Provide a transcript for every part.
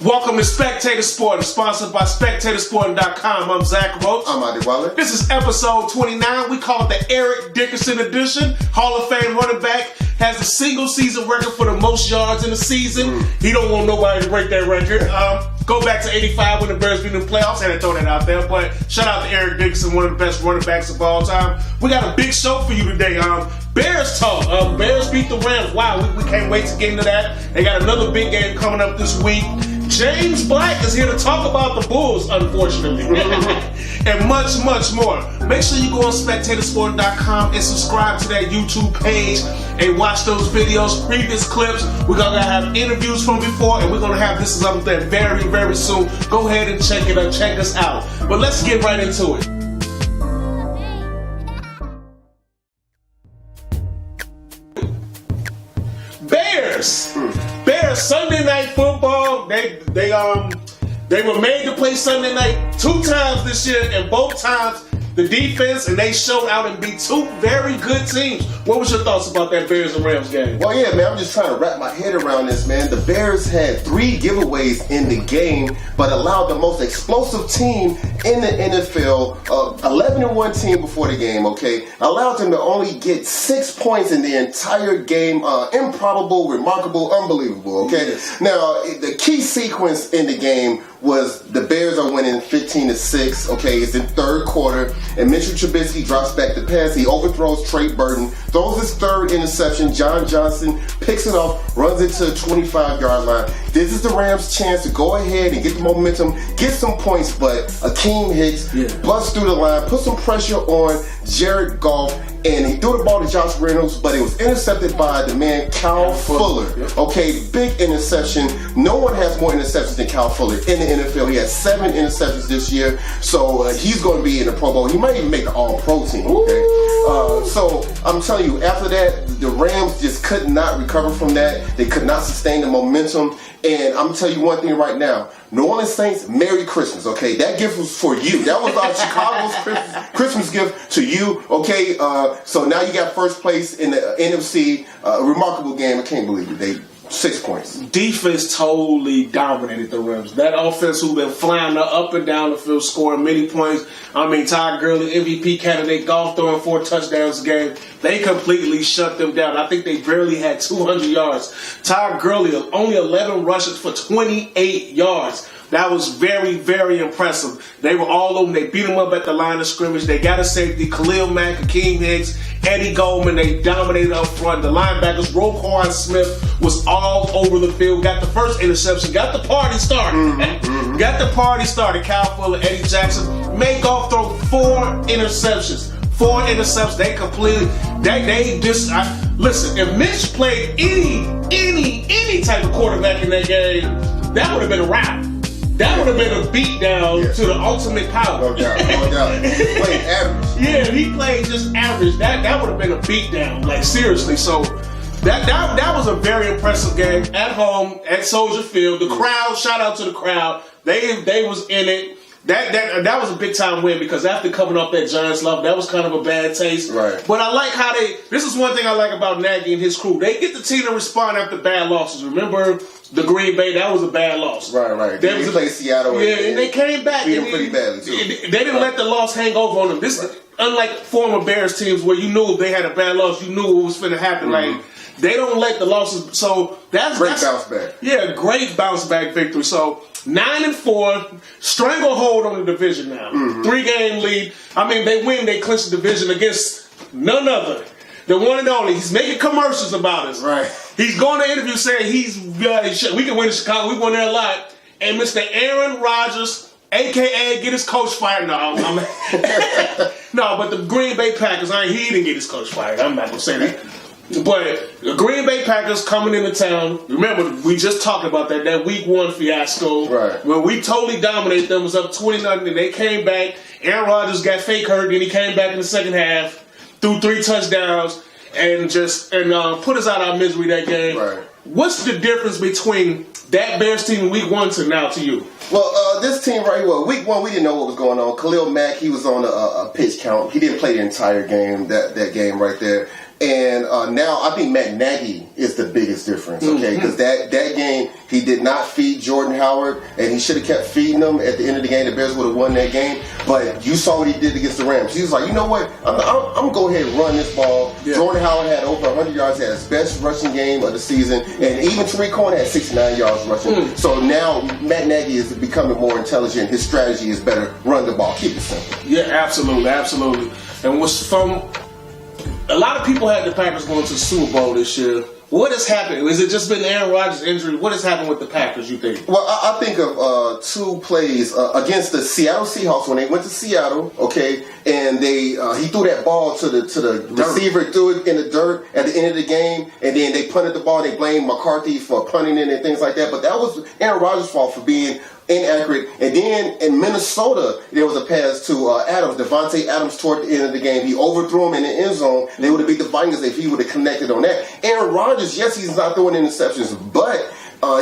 Welcome to Spectator Sport, sponsored by SpectatorSport.com. I'm Zach Roach. I'm Budleewiser. This is episode 29. We call it the Eric Dickerson edition. Hall of Fame running back. Has the single season record for the most yards in the season. He don't want nobody to break that record. Go back to 85 when the Bears beat in the playoffs. Had to throw that out there. But shout out to Eric Dickerson, one of the best running backs of all time. We got a big show for you today. Bears talk. Bears beat the Rams. Wow, we can't wait to get into that. They got another big game coming up this week. James Black is here to talk about the Bulls, unfortunately. And much, much more. Make sure you go on SpectatorSport.com and subscribe to that YouTube page and watch those videos, previous clips. We're going to have interviews from before, and we're going to have this up there very, very soon. Go ahead and check it out. Check us out. But let's get right into it. Bears, Sunday Night Football. They were made to play Sunday night 2 times this year, and both times the defense, and they showed out and beat 2 very good teams. What was your thoughts about that Bears and Rams game? Well, yeah, man, I'm just trying to wrap my head around this, man. The Bears had 3 giveaways in the game, but allowed the most explosive team in the NFL, 11-1 team before the game, okay? Allowed them to only get 6 points in the entire game. Improbable, remarkable, unbelievable, okay? Yes. Now, the key sequence in the game was the Bears are winning 15-6, okay? It's in third quarter, and Mitchell Trubisky drops back the pass. He overthrows Trey Burton, throws his third interception. John Johnson picks it off, runs it to the 25-yard line. This is the Rams' chance to go ahead and get the momentum, get some points, but Akeem Hicks busts through the line, put some pressure on Jared Goff, and he threw the ball to Josh Reynolds, but it was intercepted by the man Kyle Fuller. Okay, big interception. No one has more interceptions than Kyle Fuller in the NFL. He has 7 interceptions this year, so he's going to be in the Pro Bowl. He might even make the All-Pro team. Okay, so I'm telling you, after that, the Rams just could not recover from that. They could not sustain the momentum. And I'm going to tell you one thing right now. New Orleans Saints, Merry Christmas, okay? That gift was for you. That was our Chicago's Christmas gift to you, okay? So now you got first place in the NFC. Remarkable game. I can't believe it. They 6 points. Defense totally dominated the Rams. That offense who's been flying up and down the field, scoring many points. I mean, Todd Gurley, MVP candidate, Goff throwing 4 touchdowns a game. They completely shut them down. I think they barely had 200 yards. Todd Gurley, only 11 rushes for 28 yards. That was very, very impressive. They were all over. They beat them up at the line of scrimmage. They got a safety, Khalil Mack, Akeem Hicks, Eddie Goldman. They dominated up front. The linebackers, Roquan Smith, was all over the field. Got the first interception. Got the party started. Got the party started. Kyle Fuller, Eddie Jackson. Made Goff throw 4 interceptions. 4 interceptions. They completely. They just. Listen, if Mitch played any type of quarterback in that game, that would have been a wrap. That would have been a beatdown to the ultimate power. No doubt. He played average. Yeah, he played just average. That would have been a beatdown. Like, seriously. So that was a very impressive game at home at Soldier Field. The crowd, shout out to the crowd. They was in it. That was a big time win, because after coming off that Giants love, that was kind of a bad taste. Right. But I like how this is one thing I like about Nagy and his crew. They get the team to respond after bad losses. Remember the Green Bay, that was a bad loss. Right. They played Seattle. Yeah, and they came back. Beat them pretty badly, too. They didn't let the loss hang over on them. This is unlike former Bears teams where you knew if they had a bad loss, you knew what was going to happen. Like, they don't let the losses. So that's great bounce back. Yeah, great bounce back victory. So 9-4, stranglehold on the division now. 3-game lead. I mean, they win. They clinch the division against none other. The one and only. He's making commercials about us. Right. He's going to interview saying we can win in Chicago. We won there a lot. And Mr. Aaron Rodgers, a.k.a. get his coach fired. No, no, but the Green Bay Packers, he didn't get his coach fired. I'm not going to say that. But the Green Bay Packers coming into town. Remember, we just talked about that week 1 fiasco. Right. When we totally dominated them. It was up 20-0, and they came back. Aaron Rodgers got fake hurt, then he came back in the second half, threw 3 touchdowns, and put us out of our misery that game. Right. What's the difference between that Bears team in week 1 to now to you? Well, this team right here, week 1, we didn't know what was going on. Khalil Mack, he was on a pitch count. He didn't play the entire game, that game right there. And now I think Matt Nagy is the biggest difference, okay? Because that game, he did not feed Jordan Howard, and he should have kept feeding him. At the end of the game, the Bears would have won that game. But you saw what he did against the Rams. He was like, you know what? I'm going to go ahead and run this ball. Yeah. Jordan Howard had over 100 yards, had his best rushing game of the season, and even Tariq Cohen had 69 yards rushing. So now Matt Nagy is becoming more intelligent. His strategy is better. Run the ball. Keep it simple. Yeah, absolutely. And what's from... A lot of people had the Packers going to the Super Bowl this year. What has happened? Has it just been Aaron Rodgers' injury? What has happened with the Packers, you think? Well, I think of two plays against the Seattle Seahawks when they went to Seattle, okay, and he threw that ball to the receiver, threw it in the dirt at the end of the game, and then they punted the ball. They blamed McCarthy for punting it and things like that. But that was Aaron Rodgers' fault for being inaccurate. And then in Minnesota, there was a pass to Devontae Adams toward the end of the game. He overthrew him in the end zone. They would have beat the Vikings if he would have connected on that. Aaron Rodgers, yes, he's not throwing interceptions, but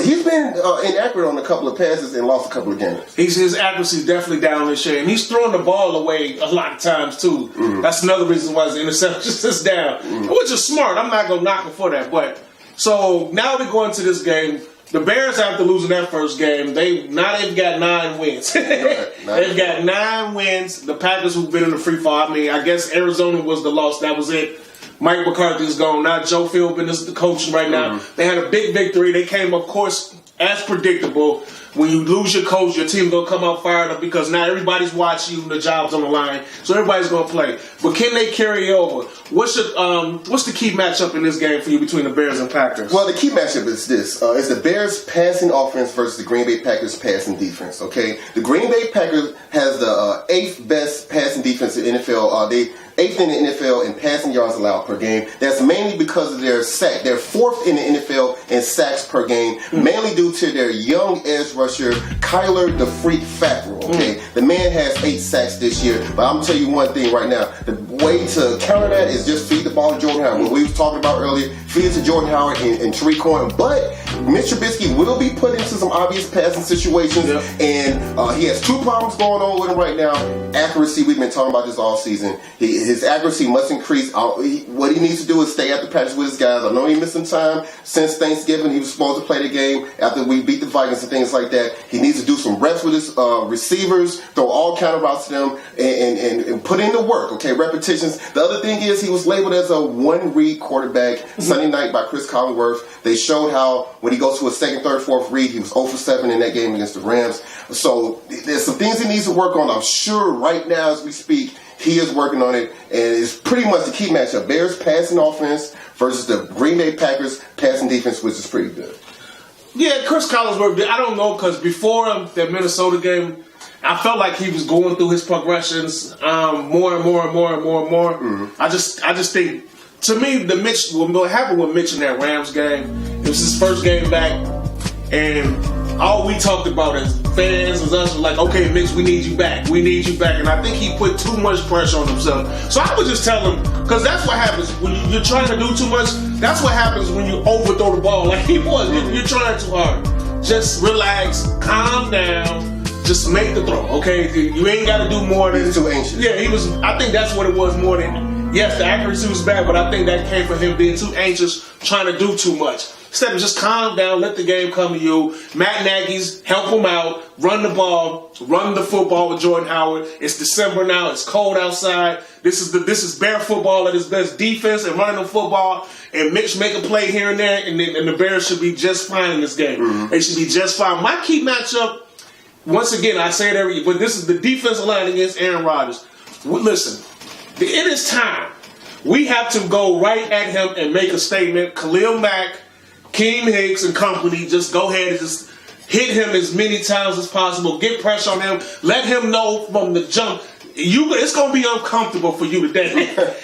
he's been inaccurate on a couple of passes and lost a couple of games. His accuracy is definitely down this year, and he's throwing the ball away a lot of times too. That's another reason why his interceptions is down, which is smart. I'm not gonna knock him for that. But so now we go into this game. The Bears, after losing that first game, they've got 9 wins. They've got 9 wins. The Packers, who've been in the free fall, I guess Arizona was the loss. That was it. Mike McCarthy's gone. Now Joe Philbin is the coach right now. They had a big victory. They came, of course, as predictable. When you lose your coach, your team's going to come out fired up because now everybody's watching you and the job's on the line. So everybody's going to play. But can they carry over? What's the key matchup in this game for you between the Bears and Packers? Well, the key matchup is this. It's the Bears passing offense versus the Green Bay Packers passing defense, okay? The Green Bay Packers has the 8th best passing defense in the NFL. They 8th in the NFL in passing yards allowed per game. That's mainly because of their sack. They're 4th in the NFL in sacks per game, mainly due to their young edge rusher, Kyler the Freak Fackrell. Okay, the man has 8 sacks this year. But I'm gonna tell you one thing right now: the way to counter that is just feed the ball to Jordan Howard. What we were talking about earlier, feed it to Jordan Howard and Tariq Cohen. But Mitch Trubisky will be put into some obvious passing situations, and he has 2 problems going on with him right now. Accuracy. We've been talking about this all season. His accuracy must increase. What he needs to do is stay at the practice with his guys. I know he missed some time since Thanksgiving. He was supposed to play the game after we beat the Vikings and things like that. He needs to do some reps with his receivers, throw all kind of routes to them, and put in the work, okay, repetitions. The other thing is he was labeled as a one-read quarterback Sunday night by Chris Collinsworth. They showed how when he goes to a second, third, fourth read, he was 0 for 7 in that game against the Rams. So there's some things he needs to work on. I'm sure right now as we speak, he is working on it, and it's pretty much the key matchup. Bears passing offense versus the Green Bay Packers passing defense, which is pretty good. Yeah, Chris Collinsworth, I don't know, because before that Minnesota game, I felt like he was going through his progressions more and more. I just think, to me, what happened with Mitch in that Rams game, it was his first game back, and all we talked about as fans was us like, okay, Mitch, we need you back. And I think he put too much pressure on himself. So I would just tell him, because that's what happens when you're trying to do too much. That's what happens when you overthrow the ball. Like he was, you're trying too hard. Just relax, calm down, just make the throw, okay? You ain't got to do more than... He's too anxious. Yeah, I think that's what it was more than... Yes, the accuracy was bad, but I think that came from him being too anxious, trying to do too much. Instead of just calm down, let the game come to you. Matt Nagy's help him out, run the ball, run the football with Jordan Howard. It's December now, it's cold outside. This is Bear football at its best, defense and running the football. And Mitch make a play here and there, and the Bears should be just fine in this game. They should be just fine. My key matchup, once again, I say it every year, but this is the defensive line against Aaron Rodgers. Listen, it is time. We have to go right at him and make a statement. Khalil Mack, Keem Hicks and company, just go ahead and just hit him as many times as possible. Get pressure on him. Let him know from the jump. It's going to be uncomfortable for you today.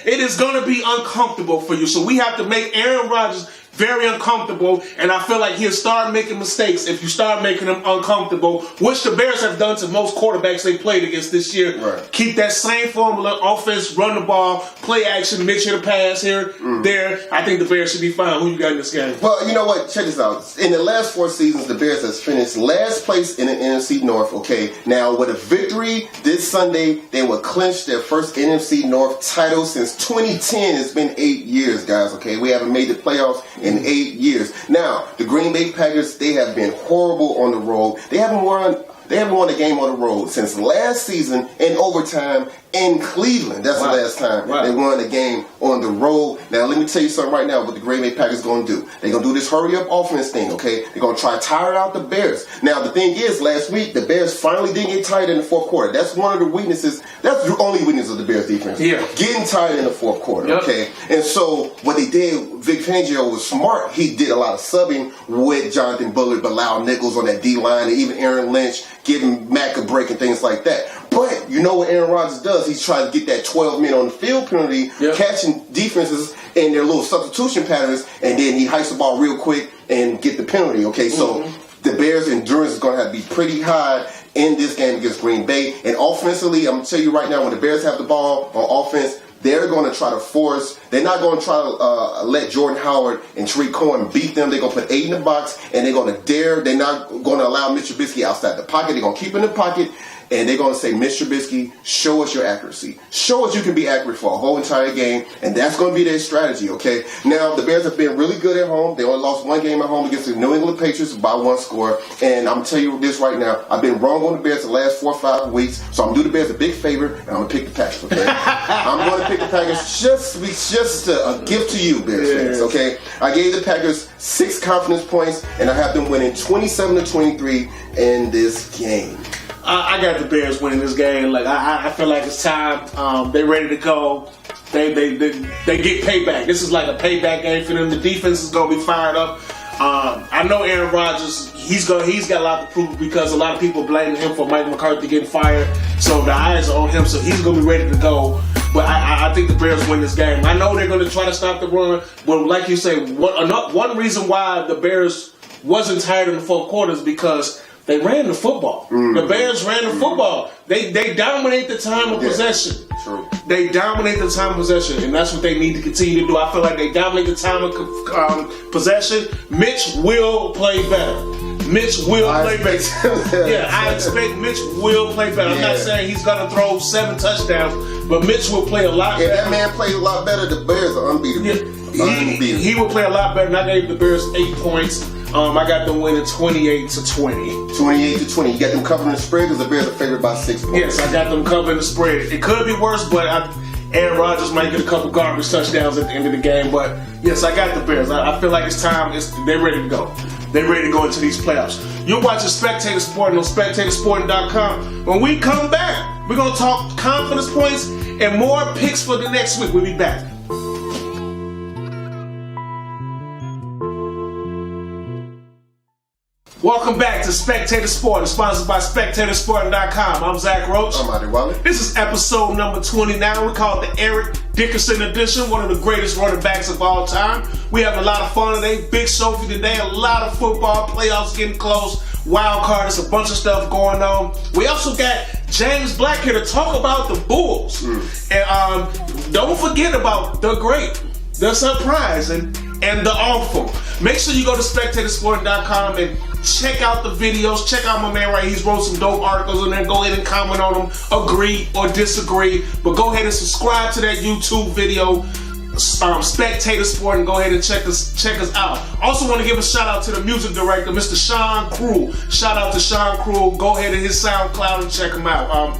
It is going to be uncomfortable for you. So we have to make Aaron Rodgers very uncomfortable, and I feel like he'll start making mistakes if you start making him uncomfortable, which the Bears have done to most quarterbacks they played against this year. Right. Keep that same formula: offense, run the ball, play action, mix your pass here, there. I think the Bears should be fine. Who you got in this game? Well, you know what? Check this out. In the last 4 seasons, the Bears has finished last place in the NFC North. Okay, now with a victory this Sunday, they will clinch their first NFC North title since 2010. It's been 8 years, guys. Okay, we haven't made the playoffs in 8 years. Now, the Green Bay Packers, they have been horrible on the road. They haven't won a game on the road since last season in overtime in Cleveland. That's the last time they won a game on the road. Now, let me tell you something right now what the Green Bay Packers going to do. They're going to do this hurry-up offense thing, okay? They're going to try to tire out the Bears. Now, the thing is, last week, the Bears finally didn't get tired in the fourth quarter. That's one of the weaknesses. That's the only weakness of the Bears defense. Yeah. Getting tired in the fourth quarter, okay? And so, what they did, Vic Fangio was smart. He did a lot of subbing with Jonathan Bullard, Bilal Nichols on that D-line, and even Aaron Lynch, giving Mack a break and things like that. But you know what Aaron Rodgers does? He's trying to get that 12 men on the field penalty, catching defenses in their little substitution patterns, and then he hikes the ball real quick and get the penalty. Okay, so the Bears' endurance is going to have to be pretty high in this game against Green Bay. And offensively, I'm going to tell you right now, when the Bears have the ball on offense, they're going to try to force. They're not going to try to let Jordan Howard and Tariq Cohen beat them. They're going to put 8 in the box, and they're going to dare. They're not going to allow Mitch Trubisky outside the pocket. They're going to keep him in the pocket. And they're going to say, Mr. Trubisky, show us your accuracy. Show us you can be accurate for a whole entire game. And that's going to be their strategy, okay? Now, the Bears have been really good at home. They only lost 1 game at home against the New England Patriots by 1 score. And I'm going to tell you this right now. I've been wrong on the Bears the last 4 or 5 weeks. So I'm going to do the Bears a big favor, and I'm going to pick the Packers, okay? I'm going to pick the Packers just a gift to you, Bears fans, okay? I gave the Packers 6 confidence points, and I have them winning 27-23 in this game. I got the Bears winning this game. Like I feel like it's time. They're ready to go. They get payback. This is like a payback game for them. The defense is gonna be fired up. I know Aaron Rodgers. He's got a lot to prove because a lot of people blaming him for Mike McCarthy getting fired. So the eyes are on him. So he's gonna be ready to go. But I think the Bears win this game. I know they're gonna try to stop the run. But like you say, one reason why the Bears wasn't tired in the fourth quarter is because they ran the football. The Bears ran the football. They dominate the time of possession. True. They dominate the time of possession, and that's what they need to continue to do. I feel like they dominate the time of possession. Mitch will play better. Mitch will play better. I expect Mitch will play better. I'm not saying he's going to throw 7 touchdowns, but Mitch will play a lot better. If that man plays a lot better, the Bears are unbeatable. He will play a lot better, and I gave the Bears 8 points. I got them winning 28-20. 28-20. You got them covering the spread because the Bears are favored by 6 points. Yes, I got them covering the spread. It could be worse, but Aaron Rodgers might get a couple garbage touchdowns at the end of the game. But yes, I got the Bears. I feel like it's time. They're ready to go. They're ready to go into these playoffs. You're watching Spectator Sporting on SpectatorSporting.com. When we come back, we're going to talk confidence points and more picks for the next week. We'll be back. Welcome back to Spectator Sport, sponsored by SpectatorSporting.com. I'm Zach Roach. I'm Adi Wally. This is episode number 29. We call it the Eric Dickerson edition, one of the greatest running backs of all time. We have a lot of fun today. Big show for today. A lot of football. Playoffs getting close. Wild card. There's a bunch of stuff going on. We also got James Black here to talk about the Bulls. And don't forget about the great, the surprise, and the awful. Make sure you go to SpectatorSporting.com and check out the videos. Check out my man right here. He's wrote some dope articles in there. Go ahead and comment on them. Agree or disagree. But go ahead and subscribe to that YouTube video, Spectator Sport, and go ahead and check us out. Also want to give a shout out to the music director, Mr. Sean Crew. Shout out to Sean Crew. Go ahead to his SoundCloud and check him out.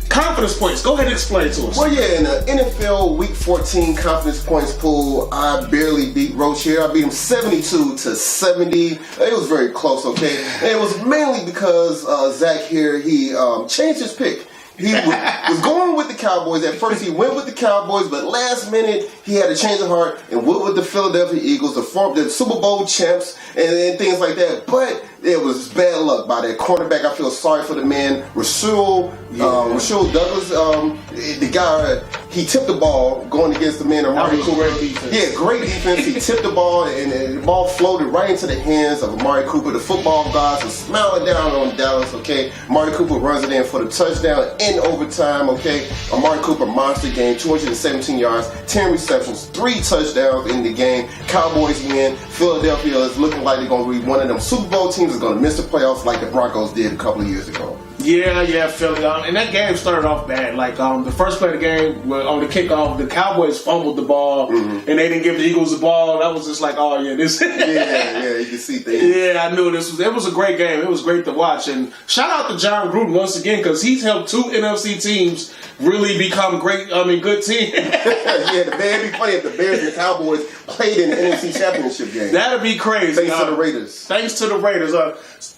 Confidence points. Go ahead and explain to us. Well, in the NFL Week 14 confidence points pool, I barely beat Roach here. I beat him 72-70. It was very close, okay? And it was mainly because Zach here, he changed his pick. He was going with the Cowboys. At first, he went with the Cowboys, but last minute, he had a change of heart and went with the Philadelphia Eagles, the Super Bowl champs, and things like that. But it was bad luck by that cornerback. I feel sorry for the man. Rasul Douglas, the guy, he tipped the ball going against the man. Amari Cooper. Great defense. Yeah, great defense. He tipped the ball, and the ball floated right into the hands of Amari Cooper. The football gods were smiling down on Dallas, okay? Amari Cooper runs it in for the touchdown in overtime, okay? Amari Cooper, monster game, 217 yards, 10 receptions, 3 touchdowns in the game. Cowboys win. Philadelphia is looking like they're going to be one of them Super Bowl teams that's going to miss the playoffs like the Broncos did a couple of years ago. Yeah, Philly. And that game started off bad. Like, the first play of the game, on the kickoff, the Cowboys fumbled the ball, and they didn't give the Eagles the ball. That was just like, oh, yeah, this. yeah, you can see things. Yeah, I knew it was a great game. It was great to watch. And shout out to John Gruden once again, because he's helped 2 NFC teams really become good teams. It'd be funny if the Bears and the Cowboys played in the NFC Championship game. That'd be crazy. Thanks to the Raiders. Thanks to the Raiders.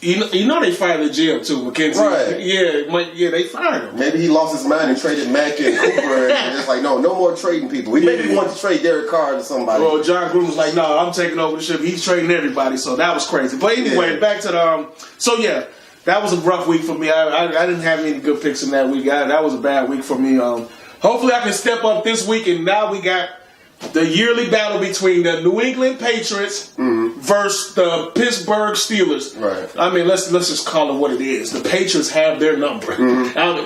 You know they fired the GM too, McKenzie. Right. Yeah, they fired him. Maybe he lost his mind and traded Mack and Cooper, and it's like, no more trading people. He maybe wanted to trade Derek Carr to somebody. Well, John Gruden was like, no, I'm taking over the ship. He's trading everybody, so that was crazy. But anyway, back to the that was a rough week for me. I didn't have any good picks in that week. That was a bad week for me. Hopefully I can step up this week, and now we got the yearly battle between the New England Patriots versus the Pittsburgh Steelers. Right. I mean, let's just call it what it is. The Patriots have their number.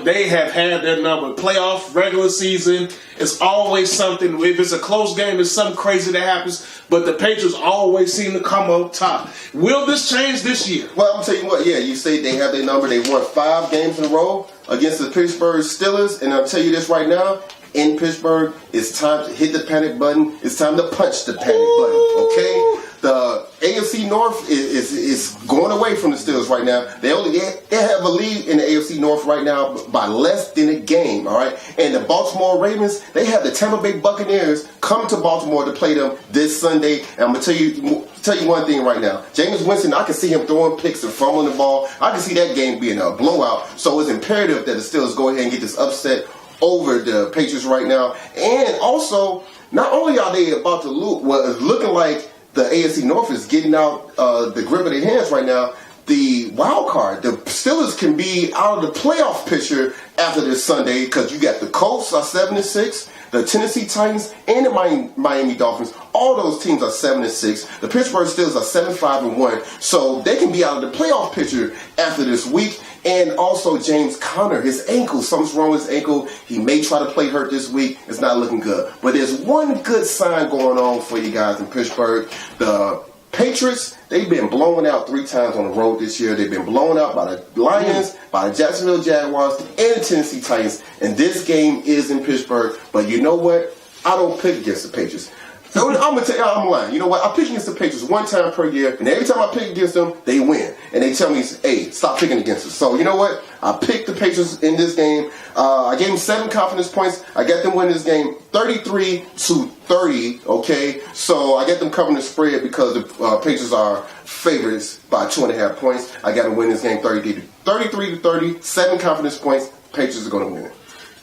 They have had their number. Playoff, regular season, it's always something. If it's a close game, it's something crazy that happens. But the Patriots always seem to come up top. Will this change this year? Well, I'm going to tell you what. Yeah, you say they have their number. They won 5 games in a row against the Pittsburgh Steelers. And I'll tell you this right now. In Pittsburgh, it's time to hit the panic button. It's time to punch the panic button, okay? The AFC North is going away from the Steelers right now. They have a lead in the AFC North right now by less than a game, all right? And the Baltimore Ravens, they have the Tampa Bay Buccaneers come to Baltimore to play them this Sunday. And I'm going to tell you one thing right now. Jameis Winston, I can see him throwing picks and fumbling the ball. I can see that game being a blowout. So it's imperative that the Steelers go ahead and get this upset over the Patriots right now. And also, not only are they about to lose, it's looking like the AFC North is getting out the grip of their hands right now. The wild card, the Steelers can be out of the playoff picture after this Sunday because you got the Colts are 7-6, the Tennessee Titans, and the Miami Dolphins. All those teams are 7-6. The Pittsburgh Steelers are 7-5-1. So they can be out of the playoff picture after this week. And also James Conner, his ankle, something's wrong with his ankle. He may try to play hurt this week. It's not looking good. But there's one good sign going on for you guys in Pittsburgh. The Patriots, they've been blown out 3 times on the road this year. They've been blown out by the Lions, by the Jacksonville Jaguars, and the Tennessee Titans. And this game is in Pittsburgh. But you know what? I don't pick against the Patriots. I'm gonna tell you, I'm lying. You know what? I pick against the Patriots 1 time per year, and every time I pick against them, they win. And they tell me, hey, stop picking against us. So you know what? I picked the Patriots in this game. I gave them 7 confidence points. I got them winning this game 33-30. Okay, so I got them covering the spread because the Patriots are favorites by 2.5 points. I got them winning this game 33-30. 7 confidence points. Patriots are going to win it.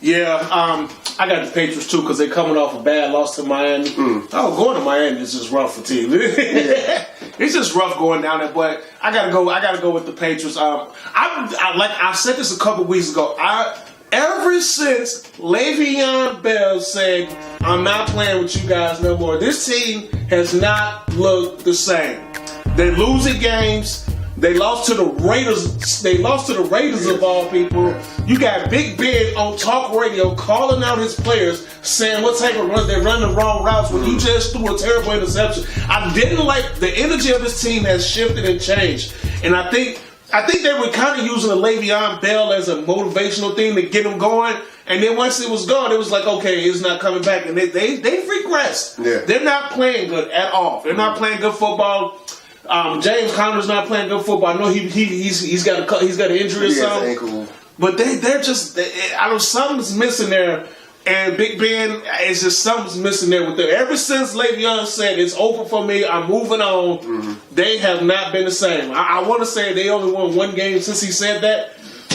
Yeah, I got the Patriots too because they're coming off a bad loss to Miami. Oh, going to Miami is just rough for teams. It's just rough going down there. But I gotta go with the Patriots. I said this a couple weeks ago. Ever since Le'Veon Bell said, "I'm not playing with you guys no more," this team has not looked the same. They're losing games. They lost to the Raiders. They lost to the Raiders of all people. You got Big Ben on talk radio calling out his players, saying what type of runs they're running the wrong routes when you just threw a terrible interception. I didn't like the energy of this team has shifted and changed, and I think they were kind of using the Le'Veon Bell as a motivational thing to get them going. And then once it was gone, it was like, okay, it's not coming back, and they've regressed. Yeah. They're not playing good at all. They're not playing good football. James Conner's not playing good football. I know he's got an injury or something. Ankle. But they're just I don't know, something's missing there. And Big Ben, it's just something's missing there with them. Ever since Le'Veon said it's over for me, I'm moving on. They have not been the same. I want to say they only won 1 game since he said that.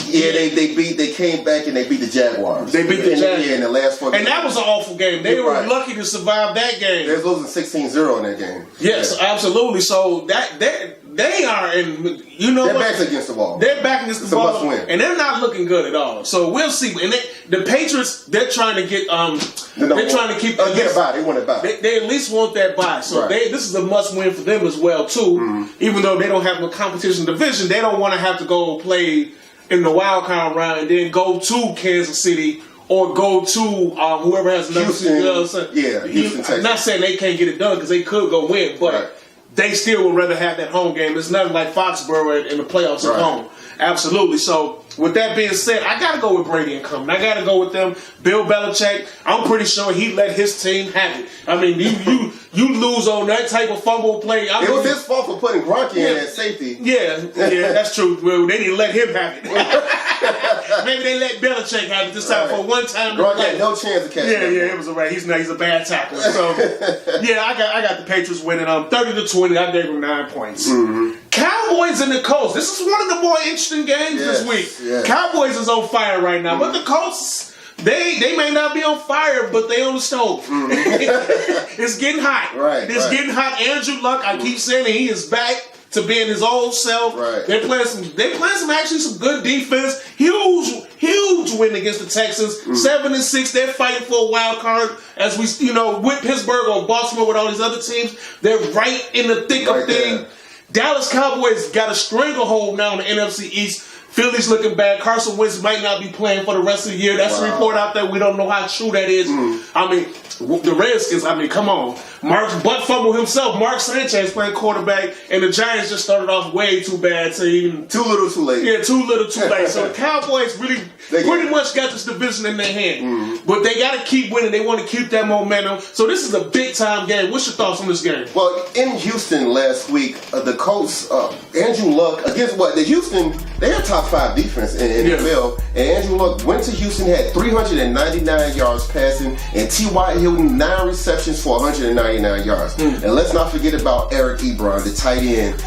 Yeah, they came back and they beat the Jaguars. They beat the Jaguars. Yeah, in the last 4 games. And that was an awful game. They were lucky to survive that game. They was losing 16-0 in that game. Yes, absolutely. So they are in. You know, their backs against the wall. They're back against the wall, and they're not looking good at all. So we'll see. And the Patriots, they're trying to get. They're trying to keep. Get a bye. They want a bye. They at least want that bye. So this is a must-win for them as well too. Mm-hmm. Even though they don't have no competition division, they don't want to have to go play in the wild card round and then go to Kansas City. Or go to whoever has another season. Houston, Texas. I'm not saying they can't get it done because they could go win, but they still would rather have that home game. It's nothing like Foxborough in the playoffs at home. Absolutely. So, with that being said, I got to go with Brady and company. I got to go with them. Bill Belichick, I'm pretty sure he let his team have it. I mean, you lose on that type of fumble play. It was his fault for putting Gronk in at safety. Yeah, that's true. Well, they didn't let him have it. Maybe they let Belichick have it this time for one time. Gronk had no chance to catch it. Yeah, it was all right. He's a bad tackler. So, I got the Patriots winning 30-20. I gave them 9 points. Mm-hmm. Cowboys and the Colts. This is one of the more interesting games this week. Yes. Cowboys is on fire right now, but the Colts, they may not be on fire, but they on the stove. Mm-hmm. It's getting hot. It's getting hot. Andrew Luck, I keep saying he is back to being his old self. They're playing some good defense. Huge win against the Texans. 7-6. They're fighting for a wild card. As we with Pittsburgh or Baltimore with all these other teams, they're right in the thick of things. Dallas Cowboys got a stranglehold now in the NFC East. Philly's looking bad. Carson Wentz might not be playing for the rest of the year. That's a report out there. We don't know how true that is. I mean, the Redskins, come on. Mark's butt fumble himself. Mark Sanchez playing quarterback, and the Giants just started off way too bad. So too little, too late. Yeah, too little, too late. So the Cowboys pretty much got this division in their hand. But they got to keep winning. They want to keep that momentum. So this is a big-time game. What's your thoughts on this game? Well, in Houston last week, the Colts, Andrew Luck, against the Houston, they had top 5 defense in the NFL. And Andrew Luck went to Houston, had 399 yards passing, and T.Y. Hilton, 9 receptions for 199 yards. And let's not forget about Eric Ebron, the tight end.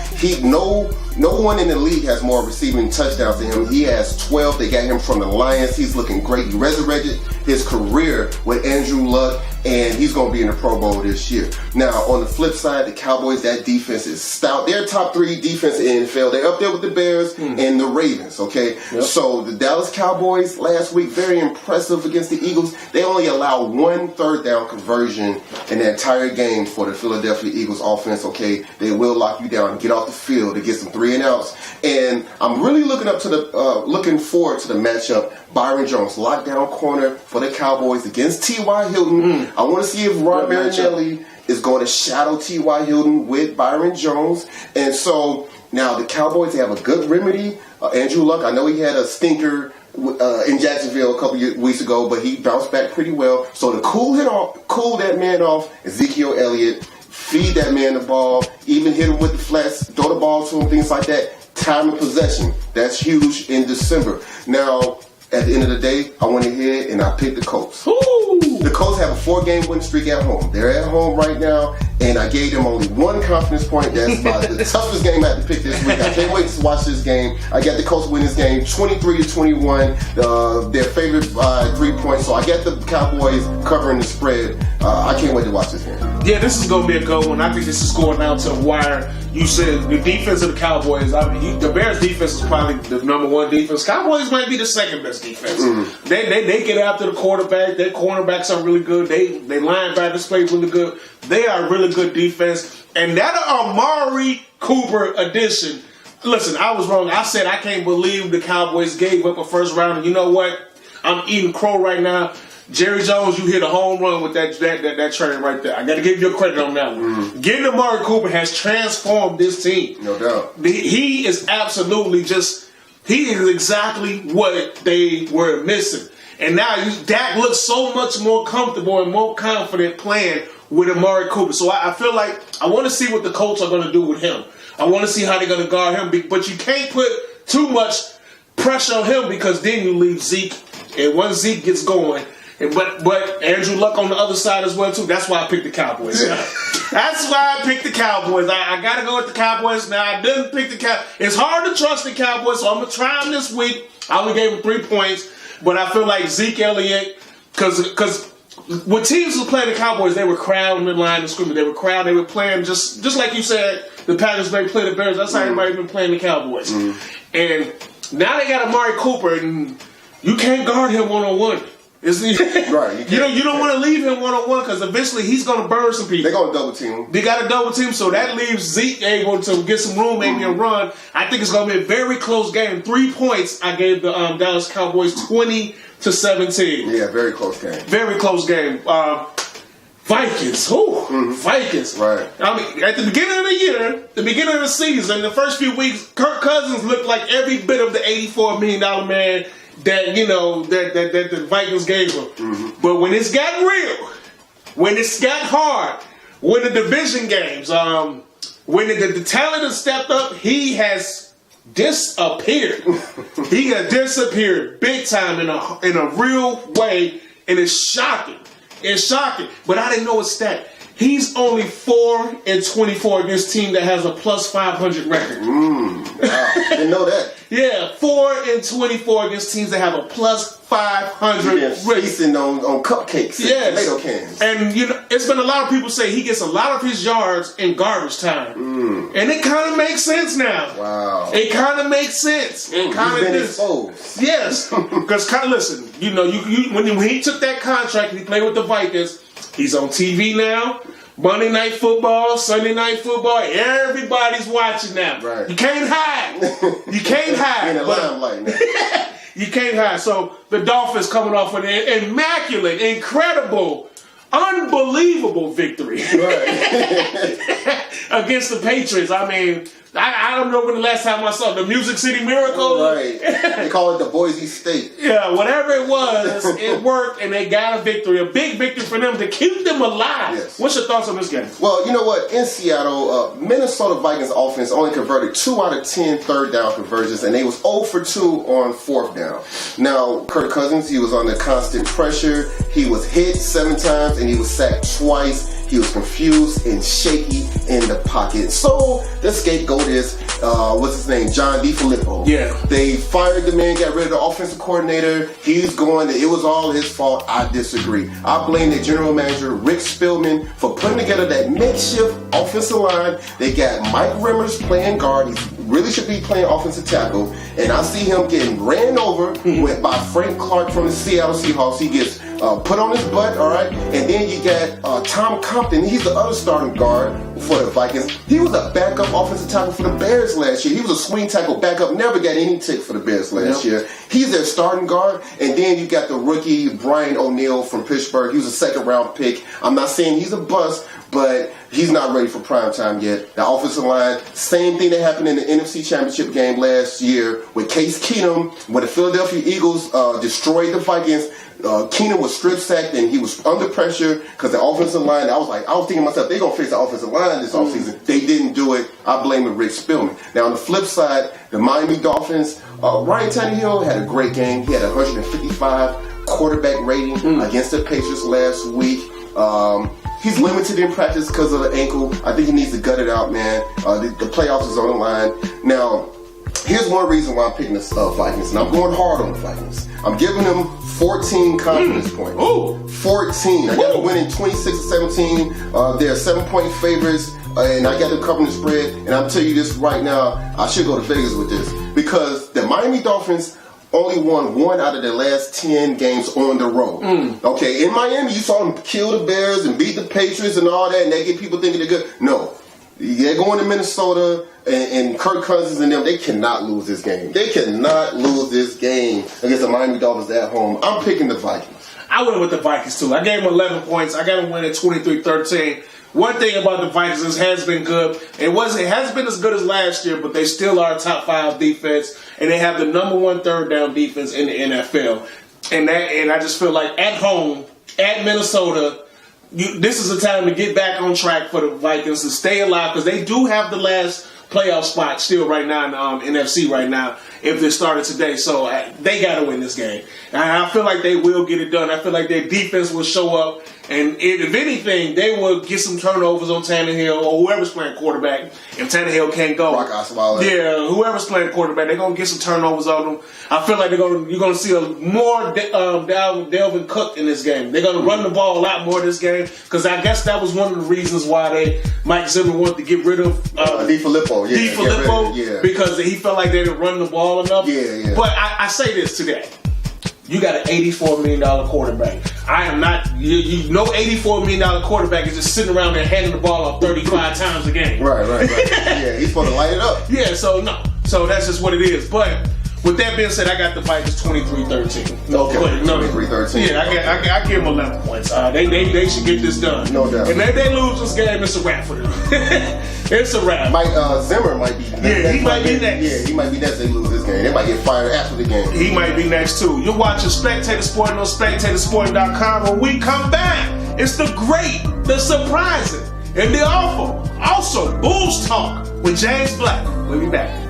No one in the league has more receiving touchdowns than him. He has 12. They got him from the Lions. He's looking great. He resurrected his career with Andrew Luck, and he's going to be in the Pro Bowl this year. Now, on the flip side, the Cowboys, that defense is stout. They're top 3 defense in the NFL. They're up there with the Bears and the Ravens, okay? Yep. So the Dallas Cowboys last week, very impressive against the Eagles. They only allowed 1 third down conversion in the entire game for the Philadelphia Eagles offense, okay? They will lock you down and get off the field to get some 3 and outs. And I'm really looking forward to the matchup. Byron Jones, lockdown corner for the Cowboys against T.Y. Hilton. I want to see if Rod Marinelli is going to shadow T.Y. Hilton with Byron Jones. And so now the Cowboys, they have a good remedy. Andrew Luck, I know he had a stinker in Jacksonville a couple weeks ago, but he bounced back pretty well. So to cool that man off, Ezekiel Elliott, feed that man the ball, even hit him with the flats, throw the ball to him, things like that. Time of possession, that's huge in December. Now, at the end of the day, I went ahead and I picked the Colts. Ooh. The Colts have a 4-game winning streak at home. They're at home right now, and I gave them only 1 confidence point. That's about the toughest game I had to pick this week. I can't wait to watch this game. I got the Colts win this game 23-21. Their favorite 3 points. So I got the Cowboys covering the spread. I can't wait to watch this game. Yeah, this is going to be a good one. I think this is going down to the wire. You said the defense of the Cowboys. The Bears' defense is probably the number 1 defense. Cowboys might be the second best defense. They get after the quarterback. Their cornerbacks are really good. They linebackers play really good. They are a really good defense. And that Amari Cooper addition. Listen, I was wrong. I said I can't believe the Cowboys gave up a first round. And you know what? I'm eating crow right now. Jerry Jones, you hit a home run with that trade right there. I got to give you credit on that one. Getting Amari Cooper has transformed this team. No doubt. He is absolutely he is exactly what they were missing. And now Dak looks so much more comfortable and more confident playing with Amari Cooper. So I feel like I want to see what the Colts are going to do with him. I want to see how they're going to guard him. But you can't put too much pressure on him because then you leave Zeke. And once Zeke gets going, but Andrew Luck on the other side as well too. That's why I picked the Cowboys. That's why I picked the Cowboys. I got to go with the Cowboys. Now I didn't pick the Cowboys. It's hard to trust the Cowboys, so I'm gonna try them this week. I only gave them 3 points, but I feel like Zeke Elliott, because when teams were playing the Cowboys, they were crowding the line of scrimmage. They were crowding. They were playing just like you said. the Packers may play the Bears. That's how everybody's been playing the Cowboys. And now they got Amari Cooper, and you can't guard him one-on-one. Right. You don't want to leave him one-on-one because eventually he's going to burn some people. They're going to double team him. They got a double team, so that leaves Zeke able to get some room, maybe a run. I think it's going to be a very close game. 3 points, I gave the Dallas Cowboys 20-17. Yeah, very close game. Very close game. Vikings. Vikings. Right. I mean, at the beginning of the year, the beginning of the season, the first few weeks, Kirk Cousins looked like every bit of the $84 million man that that the Vikings gave him. But when it's got real, when it's got hard, when the division games, when the talent has stepped up, he has disappeared. He has disappeared big time in a real way, and it's shocking. It's shocking. But I didn't know a stat. He's only 4-24 against a team that has a plus 500 record. Wow. Didn't know that. Yeah, 4-24 against teams that have a plus 500 record. Feasting on cupcakes and tomato cans. And it's been a lot of people say he gets a lot of his yards in garbage time. And it kind of makes sense now. Wow. It kind of makes sense. It kind of been exposed. Yes. Because listen, when he took that contract and he played with the Vikings, he's on TV now. Monday Night Football, Sunday Night Football, everybody's watching now. Right. You can't hide. You can't hide. In the limelight now. You can't hide. So the Dolphins coming off an immaculate, incredible, unbelievable victory against the Patriots. I mean, I don't know when the last time I saw the Music City Miracle. Right. They call it the Boise State. Yeah, whatever it was, it worked, and they got a victory. A big victory for them to keep them alive. Yes. What's your thoughts on this game? Well, you know what? In Seattle, Minnesota Vikings offense only converted 2 out of 10 third down conversions, and they was 0 for 2 on fourth down. Now, Kirk Cousins, he was under constant pressure. He was hit 7 times, and he was sacked twice. He was confused and shaky in the pocket. So the scapegoat is, what's his name? John DeFilippo. Yeah. They fired the man, got rid of the offensive coordinator. He's going, it was all his fault. I disagree. I blame the general manager, Rick Spielman, for putting together that makeshift offensive line. They got Mike Rimmers playing guard. He really should be playing offensive tackle. And I see him getting ran over by Frank Clark from the Seattle Seahawks. He gets put on his butt, all right? And then you got Tom Compton. He's the other starting guard for the Vikings. He was a backup offensive tackle for the Bears last year. He was a swing tackle backup, never got any tick for the Bears last year. He's their starting guard. And then you got the rookie Brian O'Neill from Pittsburgh. He was a second-round pick. I'm not saying he's a bust, but he's not ready for prime time yet. The offensive line, same thing that happened in the NFC Championship game last year with Case Keenum when the Philadelphia Eagles destroyed the Vikings. Keenum was strip sacked and he was under pressure because the offensive line, I was thinking to myself, they're going to fix the offensive line this offseason. They didn't do it. I blame the Rick Spielman. Now, on the flip side, the Miami Dolphins, Ryan Tannehill had a great game. He had a 155 quarterback rating against the Patriots last week. He's limited in practice because of the ankle. I think he needs to gut it out, man. The playoffs is on the line. Now, here's one reason why I'm picking the Vikings, and I'm going hard on the Vikings. I'm giving them 14 confidence points. Ooh. 14. I got them winning 26-17. They're 7-point favorites, and I got them covering the spread. And I'm telling you this right now, I should go to Vegas with this because the Miami Dolphins only won 1 out of their last 10 games on the road. Okay, in Miami, you saw them kill the Bears and beat the Patriots and all that, and they get people thinking they're good. No. They're going to Minnesota, and Kirk Cousins and them, they cannot lose this game. They cannot lose this game against the Miami Dolphins at home. I'm picking the Vikings. I went with the Vikings, too. I gave them 11 points. I got them winning 23-13. One thing about the Vikings is it has been good. It hasn't been as good as last year, but they still are a top 5 defense, and they have the number 1 third down defense in the NFL. And I just feel like at home, at Minnesota, this is a time to get back on track for the Vikings to stay alive because they do have the last playoff spot still right now in the NFC right now if they started today. So they got to win this game. And I feel like they will get it done. I feel like their defense will show up And if anything, they will get some turnovers on Tannehill or whoever's playing quarterback. If Tannehill can't go, Brock Osweiler. Yeah, whoever's playing quarterback, they're gonna get some turnovers on them. I feel like you're gonna see a more Dalvin Cook in this game. They're gonna run the ball a lot more this game because I guess that was one of the reasons why Mike Zimmer wanted to get rid of DiFilippo. Yeah, because he felt like they didn't run the ball enough. Yeah. But I say this today. You got an $84 million quarterback. I am not, you know, $84 million quarterback is just sitting around there handing the ball off 35 times a game. Right. Yeah, he's supposed to light it up. Yeah, so that's just what it is. But with that being said, I got the Vikings 23-13. Okay, 23-13. Yeah, I give them 11 points. They should get this done. No doubt. And if they lose this game, it's a wrap for them. It's a wrap. Zimmer might be next. Yeah, he might be next. Yeah, he might be next if they lose this game. They might get fired after the game. He might be next too. You're watching Spectator Sport on SpectatorSport.com. When we come back, it's the great, the surprising, and the awful. Also, Bulls Talk with James Black. We'll be back.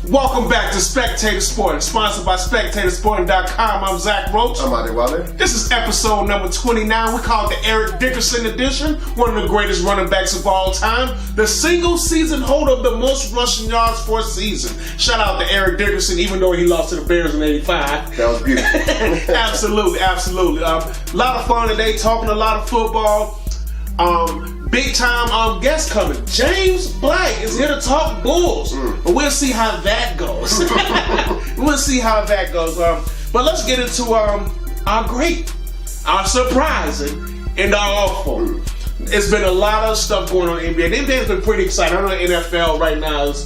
Welcome back to Spectator Sport, sponsored by SpectatorSport.com. I'm Zach Roach. I'm Budleewiser. This is episode number 29. We call it the Eric Dickerson edition, one of the greatest running backs of all time, the single season holder of the most rushing yards for a season. Shout out to Eric Dickerson, even though he lost to the Bears in '85. That was beautiful. Absolutely. A lot of fun today, talking a lot of football. Big time guest coming. James Black is here to talk Bulls. But we'll see how that goes. But let's get into our great, our surprising, and our awful. It's been a lot of stuff going on in the NBA. The NBA has been pretty exciting. I know the NFL right now is,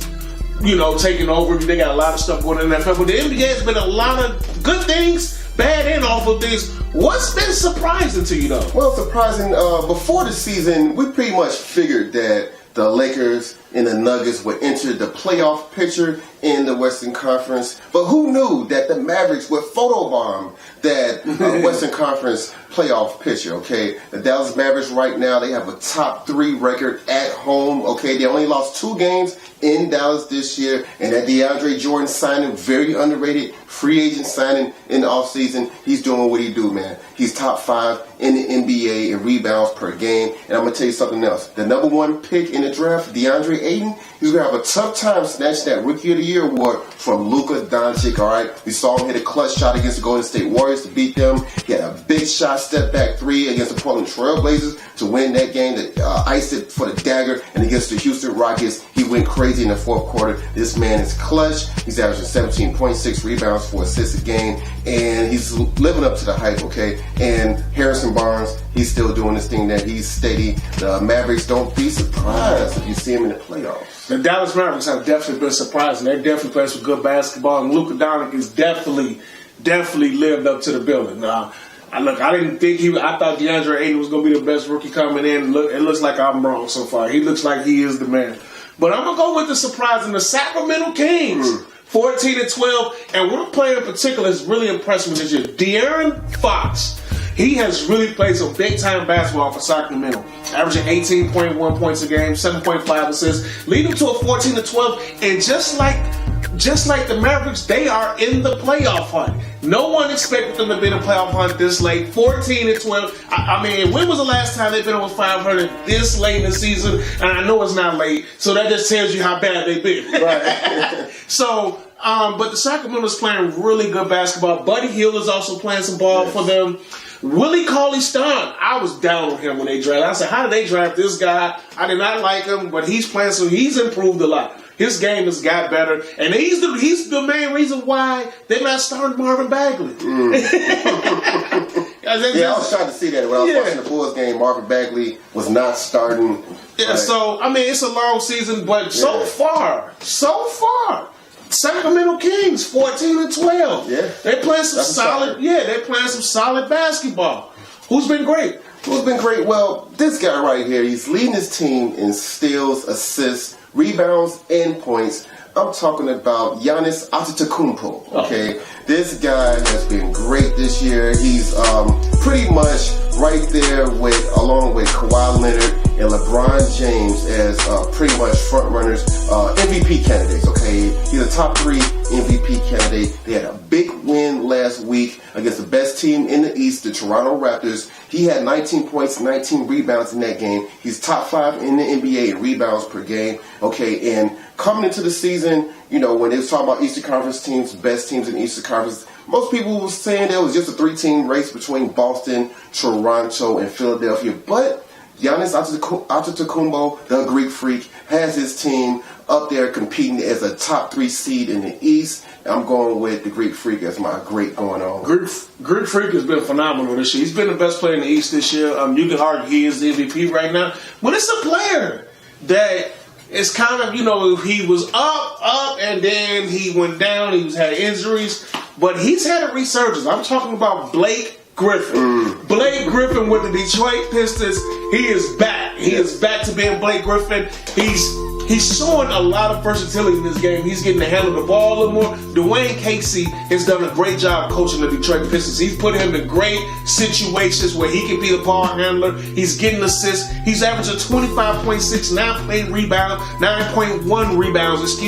taking over. They got a lot of stuff going on in the NFL. But the NBA has been a lot of good things, bad and awful things. What's been surprising to you, though? Well, surprising, before the season, we pretty much figured that the Lakers and the Nuggets would enter the playoff picture in the Western Conference. But who knew that the Mavericks would photobomb that Western Conference playoff picture, okay? The Dallas Mavericks right now, they have a top 3 record at home, okay? They only lost 2 games in Dallas this year, and that DeAndre Jordan signing, very underrated free agent signing in the offseason. He's doing what he do, man. He's top 5 in the NBA in rebounds per game. And I'm going to tell you something else. The number 1 pick in the draft, DeAndre Ayton, he's going to have a tough time snatching that Rookie of the Year award from Luka Doncic, all right? We saw him hit a clutch shot against the Golden State Warriors to beat them. He had a big shot, step back 3 against the Portland Trail Blazers to win that game, that iced it for the dagger. And against the Houston Rockets, he went crazy in the fourth quarter. This man is clutch. He's averaging 17.6 rebounds, 4 assists a game, and he's living up to the hype, okay? And Harrison Barnes, he's still doing this thing that he's steady. The Mavericks, don't be surprised if you see him in the playoffs. The Dallas Mavericks have definitely been surprising. They're definitely playing some good basketball, and Luka Doncic has definitely lived up to the billing. I didn't think I thought DeAndre Ayton was going to be the best rookie coming in. It looks like I'm wrong so far. He looks like he is the man. But I'm going to go with the surprise in the Sacramento Kings. 14-12, and one player in particular has really impressed me this year, De'Aaron Fox. He has really played some big-time basketball for Sacramento, averaging 18.1 points a game, 7.5 assists, leading to a 14-12, and just like the Mavericks, they are in the playoff hunt. No one expected them to be in the playoff hunt this late, 14-12. I mean, when was the last time they've been over 500 this late in the season? And I know it's not late, so that just tells you how bad they've been. Right. So, but the Sacramento's playing really good basketball. Buddy Hield is also playing some ball for them. Willie Cauley-Stein, I was down on him when they drafted. I said, how did they draft this guy? I did not like him, but he's playing, so he's improved a lot. His game has got better, and he's the main reason why they're not starting Marvin Bagley. I was trying to see that when I was watching the Bulls game. Marvin Bagley was not starting. Yeah, right. So I mean, it's a long season, but so far, Sacramento Kings 14-12. Yeah, they're playing some solid. Yeah, they're playing some solid basketball. Who's been great? Well, this guy right here. He's leading his team in steals, assists, rebounds, and points. I'm talking about Giannis Antetokounmpo. Okay, this guy has been great this year. He's pretty much right there along with Kawhi Leonard and LeBron James as pretty much front runners, MVP candidates. Okay, he's a top 3 MVP candidate. They had a big win last week against the best team in the East, the Toronto Raptors. He had 19 points, 19 rebounds in that game. He's top 5 in the NBA in rebounds per game. Okay, and coming into the season, you know, when they was talking about Eastern Conference teams, best teams in the Eastern Conference, most people were saying there was just a 3-team race between Boston, Toronto, and Philadelphia. But Giannis Antetokounmpo, the Greek Freak, has his team up there competing as a top 3 seed in the East. I'm going with the Greek Freak as my great going on. Greek Freak has been phenomenal this year. He's been the best player in the East this year. You can argue he is the MVP right now. But it's a player that is kind of, you know, he was up, and then he went down. He had injuries. But he's had a resurgence. I'm talking about Blake Griffin. Blake Griffin with the Detroit Pistons. He is back. He is back to being Blake Griffin. He's showing a lot of versatility in this game. He's getting to handle the ball a little more. Dwayne Casey has done a great job coaching the Detroit Pistons. He's put him in great situations where he can be the ball handler. He's getting assists. He's averaging 25.6, 9.1 rebounds,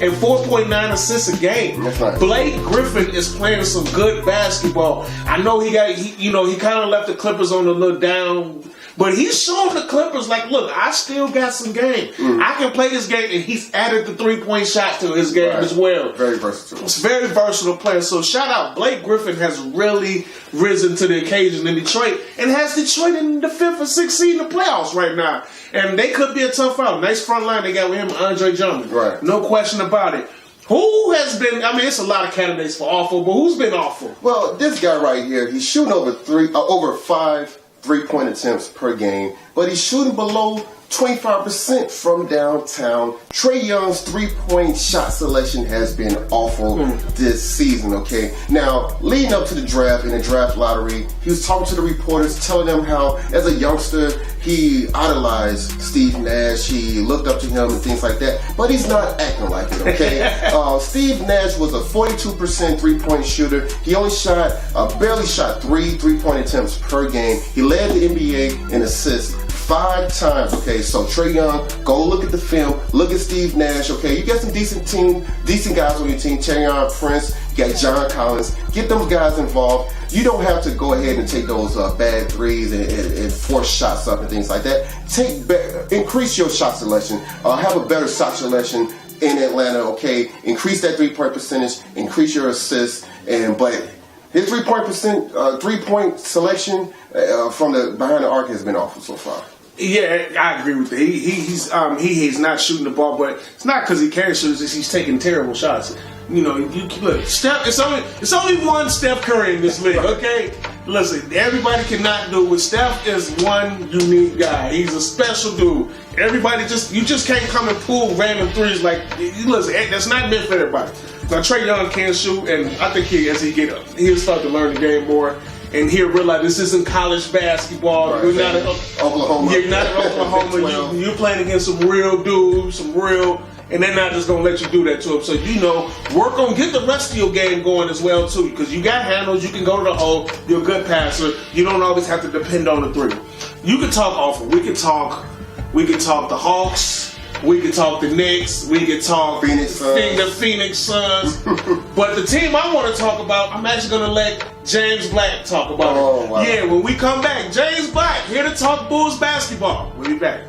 and 4.9 assists a game. That's right. Blake Griffin is playing some good basketball. I know he kind of left the Clippers on a little down. But he's showing the Clippers, like, look, I still got some game. I can play this game, and he's added the 3-point shot to his game as well. Very versatile. It's a very versatile player. So shout out, Blake Griffin has really risen to the occasion in Detroit and has Detroit in the 5th or 6th seed in the playoffs right now. And they could be a tough out. Nice front line they got with him, Andre Drummond. Right. No question about it. Who has been, I mean, it's a lot of candidates for awful, but who's been awful? Well, this guy right here, he's shooting over 5 3-point attempts per game, but he's shooting below 25% from downtown. Trae Young's 3-point shot selection has been awful this season, okay? Now, leading up to the draft, in the draft lottery, he was talking to the reporters, telling them how, as a youngster, he idolized Steve Nash, he looked up to him and things like that, but he's not acting like it, okay? Steve Nash was a 42% 3-point shooter. He only barely shot 3-point attempts per game. He led the NBA in assists 5 times, okay? So Trae Young, go look at the film, look at Steve Nash, okay? You got some decent guys on your team, Taurean Prince, you got John Collins. Get those guys involved. You don't have to go ahead and take those bad threes and force shots up and things like that. Increase your shot selection. Have a better shot selection in Atlanta, okay? Increase that 3-point percentage, increase your assists, but his 3-point selection from the behind the arc has been awful so far. Yeah, I agree with that. He's not shooting the ball, but it's not because he can't shoot. It's just he's taking terrible shots. You know, look, Steph. It's only one Steph Curry in this league. Okay, listen, everybody cannot do it. Steph is one unique guy. He's a special dude. Everybody you just can't come and pull random threes like. Listen, that's not meant for everybody. Now Trae Young can shoot, and I think he'll start to learn the game more. And he'll realize this isn't college basketball. Right, You're not at Oklahoma. You're not at Oklahoma. You're playing against some real dudes, and they're not just going to let you do that to them. So, get the rest of your game going as well, too. Because you got handles. You can go to the hole. You're a good passer. You don't always have to depend on the three. You can talk awful. We can talk the Hawks. We could talk the Knicks. We could talk the Phoenix Suns. But the team I want to talk about, I'm actually going to let James Black talk about it. Wow. Yeah, when we come back, James Black here to talk Bulls basketball. We'll be back.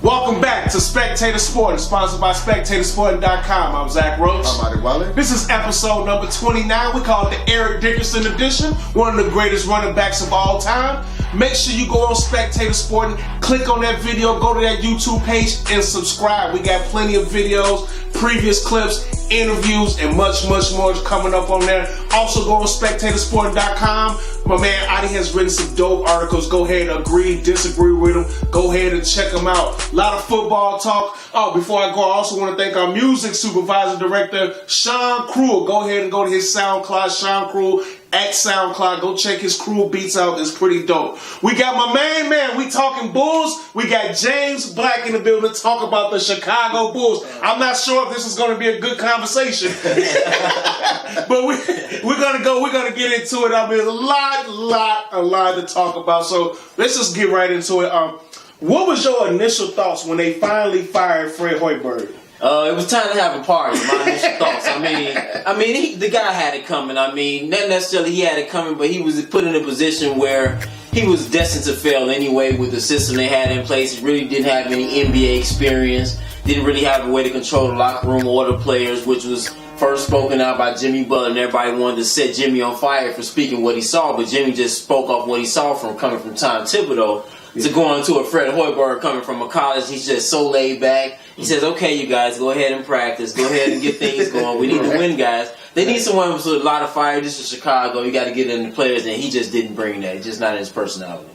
Welcome back to Spectator Sporting, sponsored by SpectatorSporting.com. I'm Zach Roach. I'm Budleewiser. This is episode number 29. We call it the Eric Dickerson edition, one of the greatest running backs of all time. Make sure you go on Spectator Sporting, click on that video, go to that YouTube page, and subscribe. We got plenty of videos, previous clips, interviews, and much, much more coming up on there. Also go on SpectatorSporting.com. My man Adi has written some dope articles. Go ahead and agree, disagree with him. Go ahead and check them out. A lot of football talk. Oh, before I go, I also want to thank our music supervisor director, Sean Cruel. Go ahead and go to his SoundCloud, Sean Cruel, at SoundCloud. Go check his crew beats out. It's pretty dope. We got my main man. We talking Bulls. We got James Black in the building to talk about the Chicago Bulls. I'm not sure if this is going to be a good conversation, but we're gonna get into it. I mean, a lot to talk about. So let's just get right into it. What was your initial thoughts when they finally fired Fred Hoiberg? It was time to have a party. My initial thoughts. The guy had it coming. I mean, not necessarily he had it coming, but he was put in a position where he was destined to fail anyway with the system they had in place. He really didn't have any NBA experience. Didn't really have a way to control the locker room or the players, which was first spoken out by Jimmy Butler, and everybody wanted to set Jimmy on fire for speaking what he saw, but Jimmy just spoke off what he saw from coming from Tom Thibodeau. To going to a Fred Hoiberg coming from a college, he's just so laid back. He says, okay, you guys, go ahead and practice. Go ahead and get things going. We need to win, guys. They need someone with a lot of fire. This is Chicago. You got to get in the players, and he just didn't bring that. It's just not his personality.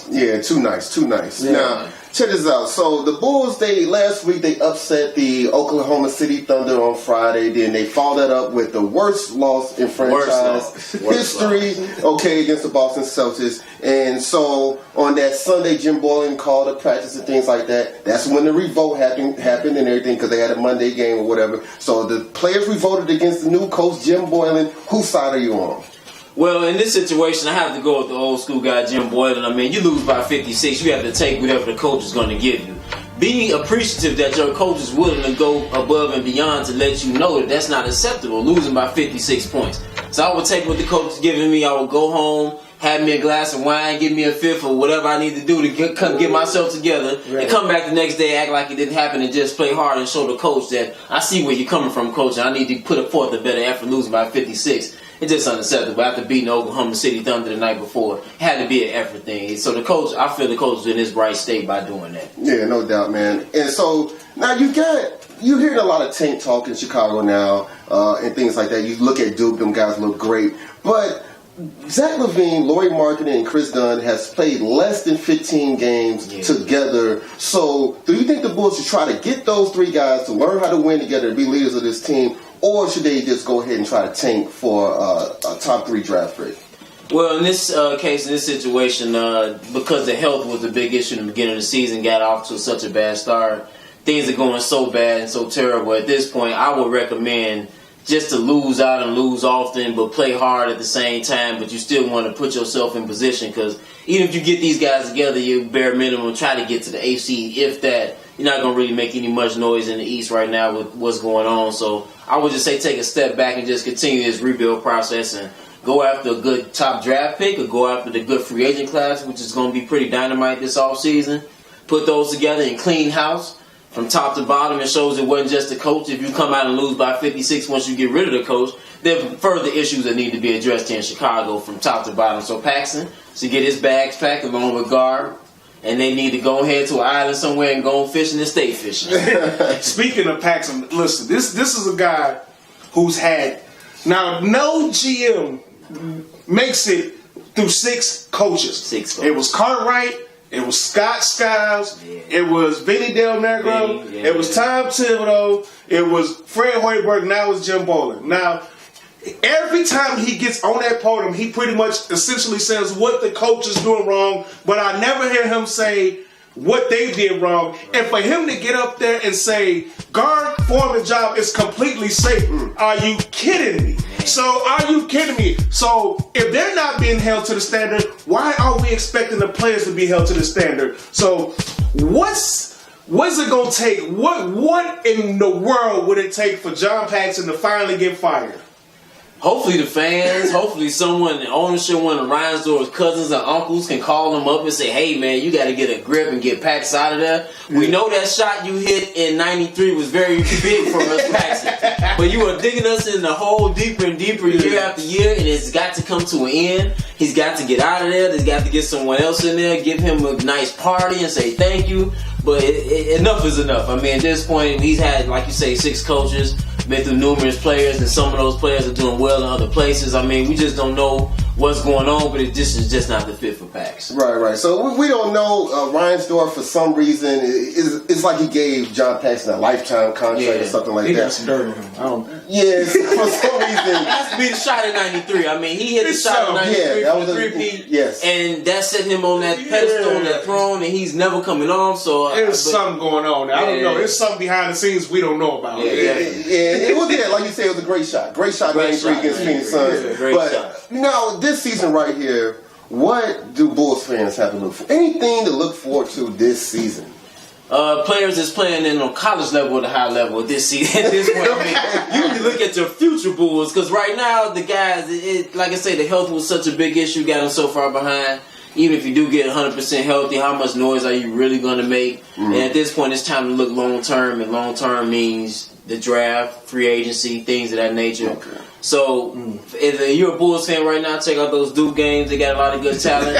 Yeah, too nice. Yeah. Now, check this out. So the Bulls, last week they upset the Oklahoma City Thunder on Friday. Then they followed that up with the worst loss in franchise history, against the Boston Celtics. And so on that Sunday, Jim Boylan called a practice and things like that. That's when the revolt happened and everything, because they had a Monday game or whatever. So the players revolted against the new coach, Jim Boylan. Whose side are you on? Well, in this situation, I have to go with the old school guy, Jim Boylan. I mean, you lose by 56, you have to take whatever the coach is going to give you. Be appreciative that your coach is willing to go above and beyond to let you know that that's not acceptable, losing by 56 points. So I would take what the coach is giving me. I would go home, have me a glass of wine, give me a fifth or whatever I need to do to get myself together, and come back the next day, act like it didn't happen, and just play hard and show the coach that I see where you're coming from, coach, and I need to put forth a better effort losing by 56. It's just unacceptable. After beating Oklahoma City Thunder the night before, it had to be an effort thing. So the coach, I feel the coach is in his right state by doing that. Yeah, no doubt, man. And so now you're hearing a lot of tank talk in Chicago now and things like that. You look at Duke, them guys look great. But Zach LaVine, Lauri Markkanen, and Chris Dunn has played less than 15 games together. So do you think the Bulls should try to get those three guys to learn how to win together and be leaders of this team? Or should they just go ahead and try to tank for a top 3 draft pick? Well, in this case, in this situation, because the health was a big issue in the beginning of the season, got off to such a bad start, things are going so bad and so terrible. At this point, I would recommend just to lose out and lose often, but play hard at the same time, but you still want to put yourself in position, because even if you get these guys together, you bare minimum try to get to the AC. If that, you're not going to really make any much noise in the East right now with what's going on. So I would just say take a step back and just continue this rebuild process and go after a good top draft pick or go after the good free agent class, which is going to be pretty dynamite this offseason. Put those together and clean house from top to bottom. It shows it wasn't just the coach. If you come out and lose by 56 once you get rid of the coach, there are further issues that need to be addressed here in Chicago from top to bottom. So Paxson should get his bags packed along with Garb, and they need to go ahead to an island somewhere and go fishing and stay fishing. Speaking of Paxson, listen, this is a guy who's had, now no GM makes it through 6 coaches. It was Cartwright, it was Scott Skiles, it was Vinny Del Negro, it was Tom Thibodeau, it was Fred Hoiberg, now it's Jim Boylan. Now, every time he gets on that podium, he pretty much essentially says what the coach is doing wrong, but I never hear him say what they did wrong. And for him to get up there and say, guard foreman job is completely safe, are you kidding me? So, are you kidding me? So, if they're not being held to the standard, why are we expecting the players to be held to the standard? So, what's it going to take? What in the world would it take for John Paxson to finally get fired? Hopefully the fans, hopefully someone in ownership, one of Reinsdorf's cousins or uncles can call them up and say, hey man, you got to get a grip and get Pax out of there. We know that shot you hit in 93 was very big for us, Paxson. But you are digging us in the hole deeper and deeper year after year, and it's got to come to an end. He's got to get out of there. There's got to get someone else in there, give him a nice party and say thank you. But enough is enough. I mean, at this point, he's had, like you say, 6 coaches, been through numerous players, and some of those players are doing well in other places. I mean, we just don't know what's going on, but this is just not the fit for Pax. Right. So we don't know. Reinsdorf, for some reason, it's like he gave John Paxson a lifetime contract or something like he that. Got some dirt on him. I don't. Yes, for some reason. It has to be the shot in 93. I mean, he hit the shot in 93 that for was the three-peat. Yes. And that set him on that pedestal, on that throne, and he's never coming off. So There's something going on. I don't know. There's something behind the scenes we don't know about. It was like you said, it was a great shot. Great shot 93 against Phoenix Suns. Great shot. Now, this season right here, what do Bulls fans have to look for? Anything to look forward to this season? Players that's playing in on college level at a high level this season. At this point, I mean, you need to look at your future Bulls, because right now the guys, like I say, the health was such a big issue, got them so far behind. Even if you do get 100% healthy, how much noise are you really going to make? And at this point, it's time to look long term, and long term means the draft, free agency, things of that nature. Okay. So, if you're a Bulls fan right now, check out those Duke games. They got a lot of good talent.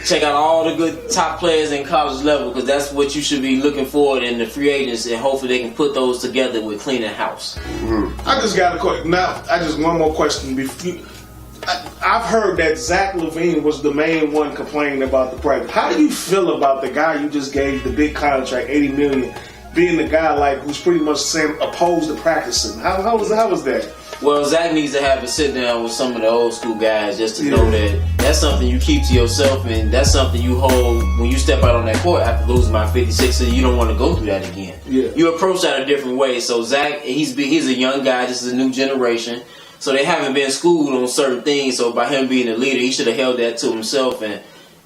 Check out all the good top players in college level, because that's what you should be looking for in the free agents, and hopefully they can put those together with cleaning house. I just got a question. Now, one more question. I've heard that Zach LaVine was the main one complaining about the price. How do you feel about the guy you just gave the big contract, $80 million, being the guy who's pretty much opposed to practicing? How was that? Well, Zach needs to have a sit down with some of the old school guys just to know that that's something you keep to yourself, and that's something you hold when you step out on that court after losing by 56, so you don't want to go through that again. Yeah. You approach that a different way. So Zach, he's a young guy. This is a new generation. So they haven't been schooled on certain things. So by him being a leader, he should have held that to himself and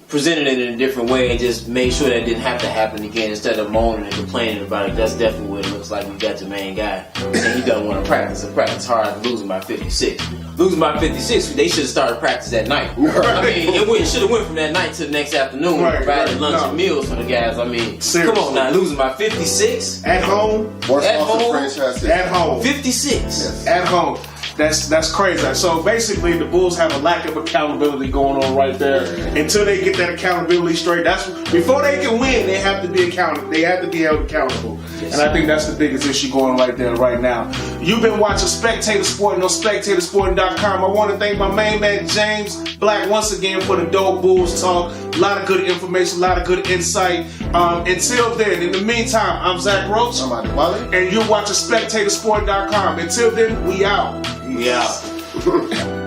presented it in a different way and just made sure that didn't have to happen again instead of moaning and complaining about it. That's definitely what it looks like. We got the main guy, and he doesn't want to practice and practice hard, losing by 56. Losing by 56, they should have started practice that night. I mean, it should have went from that night to the next afternoon, provided lunch and meals for the guys. I mean, come on now, losing by 56 at home. At home. At home. 56 yes. At home. That's crazy. So basically, the Bulls have a lack of accountability going on right there. Until they get that accountability straight, before they can win, they have to be accountable. They have to be held accountable. And I think that's the biggest issue going right there right now. You've been watching Spectator Sporting on SpectatorSporting.com. I want to thank my main man James Black once again for the dope Bulls talk. A lot of good information, a lot of good insight. Until then, in the meantime, I'm Zach Roach. I'm Adi Wale. And you're watching SpectatorSporting.com. Until then, we out. Yeah.